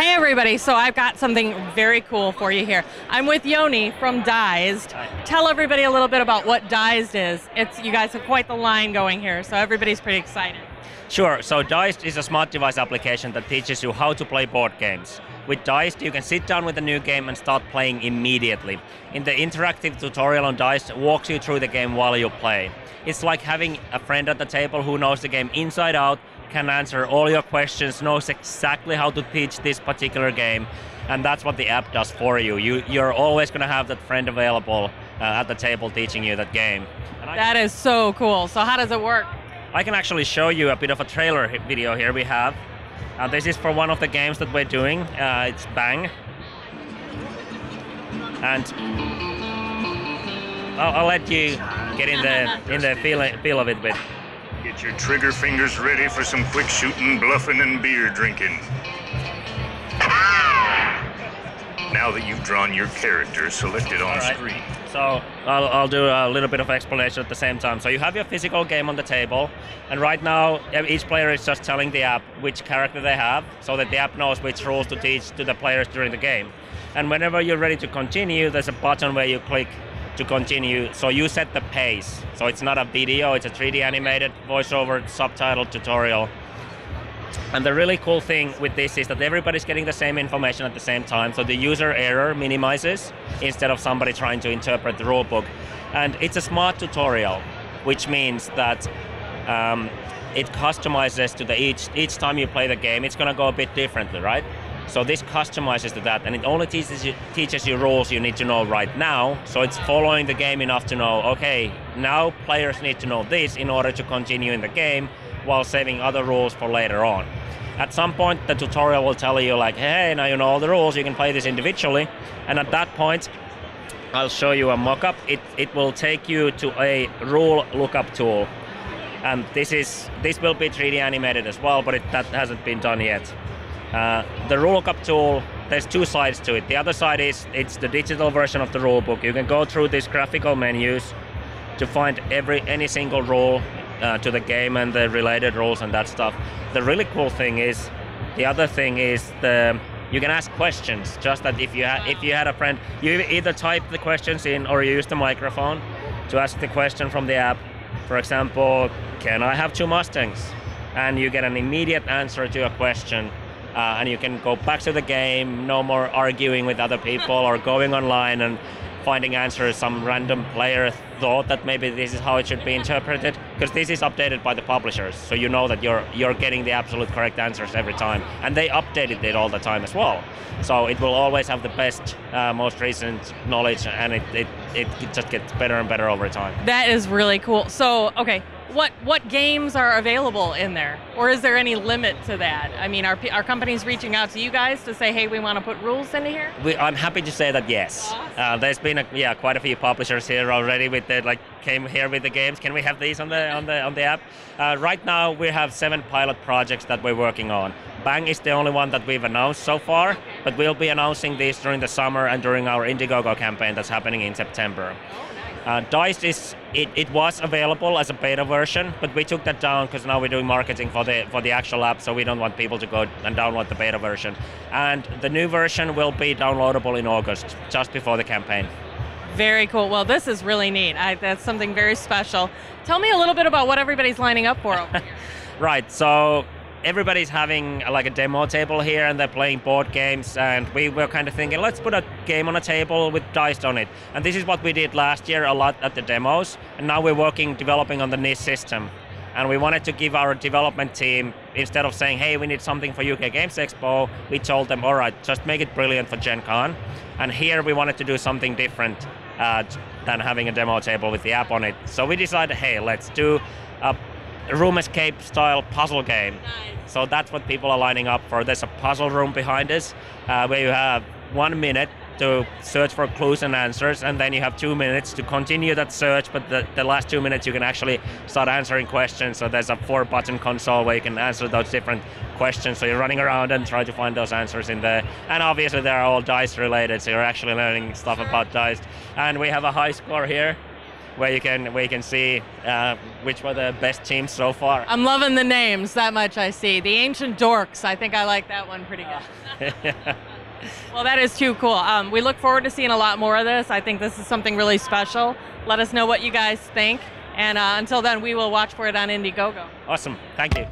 Hey everybody, so I've got something very cool for you here. I'm with Yoni from Dized. Hi. Tell everybody a little bit about what Dized is. You guys have quite the line going here, so everybody's pretty excited. Sure, so Dized is a smart device application that teaches you how to play board games. With Dized, you can sit down with a new game and start playing immediately. In the interactive tutorial on Dized walks you through the game while you play. It's like having a friend at the table who knows the game inside out, can answer all your questions, knows exactly how to teach this particular game, and that's what the app does for you. You're always going to have that friend available at the table teaching you that game. That is so cool. So how does it work? I can actually show you a bit of a trailer video here we have. This is for one of the games that we're doing. It's Bang. And I'll let you get in the feel of it a bit. Get your trigger fingers ready for some quick shooting, bluffing, and beer drinking. Now that you've drawn your character, select it on screen. So I'll do a little bit of explanation at the same time. So you have your physical game on the table, and right now each player is just telling the app which character they have, so that the app knows which rules to teach to the players during the game. And whenever you're ready to continue, there's a button where you click to continue, so you set the pace. So it's not a video, it's a 3D animated voiceover subtitled tutorial. And the really cool thing with this is that everybody's getting the same information at the same time, so the user error minimizes instead of somebody trying to interpret the rulebook. And it's a smart tutorial, which means that it customizes to each time you play the game. It's going to go a bit differently, right? So this customizes to that, and it only teaches you rules you need to know right now. So it's following the game enough to know, okay, now players need to know this in order to continue in the game, while saving other rules for later on. At some point, the tutorial will tell you like, hey, now you know all the rules, you can play this individually. And at that point, I'll show you a mock-up. It will take you to a rule lookup tool. And this will be 3D animated as well, but that hasn't been done yet. The rule lookup tool, there's two sides to it. The other side is it's the digital version of the rulebook. You can go through these graphical menus to find any single rule to the game and the related rules and that stuff. The really cool thing is, the other thing is you can ask questions. Just that if you had a friend, you either type the questions in or you use the microphone to ask the question from the app. For example, can I have 2 Mustangs? And you get an immediate answer to a question. And you can go back to the game, no more arguing with other people or going online and finding answers some random player thought that maybe this is how it should be interpreted, because this is updated by the publishers, so you know that you're getting the absolute correct answers every time, and they updated it all the time as well. So it will always have the best, most recent knowledge, and it just gets better and better over time. That is really cool. So, okay, what games are available in there? Or is there any limit to that? I mean, are companies reaching out to you guys to say, hey, we want to put rules into here? I'm happy to say that yes. Awesome. There's been quite a few publishers here already with came here with the games. Can we have these on the app? Right now we have 7 pilot projects that we're working on. Bang is the only one that we've announced so far, but we'll be announcing these during the summer and during our Indiegogo campaign that's happening in September. Dized it was available as a beta version, but we took that down because now we're doing marketing for the actual app, so we don't want people to go and download the beta version. And the new version will be downloadable in August, just before the campaign. Very cool. Well, this is really neat. That's something very special. Tell me a little bit about what everybody's lining up for over here. Right. So everybody's having like a demo table here, and they're playing board games, and we were kind of thinking, let's put a game on a table with Dized on it. And this is what we did last year a lot at the demos, and now we're developing on the NIS system. And we wanted to give our development team, instead of saying, hey, we need something for UK Games Expo, we told them, all right, just make it brilliant for Gen Con. And here we wanted to do something different than having a demo table with the app on it. So we decided, hey, let's do a room escape style puzzle game. Nice. So that's what people are lining up for. There's a puzzle room behind us where you have 1 minute to search for clues and answers, and then you have 2 minutes to continue that search, but the last 2 minutes you can actually start answering questions. So there's a 4-button console where you can answer those different questions, so you're running around and try to find those answers in there. And obviously they're all Dized related, so you're actually learning stuff about Dized. And we have a high score here. where you can see which were the best teams so far. I'm loving the names, that much I see. The Ancient Dorks, I think I like that one pretty good. Well, that is too cool. We look forward to seeing a lot more of this. I think this is something really special. Let us know what you guys think. And until then, we will watch for it on Indiegogo. Awesome. Thank you.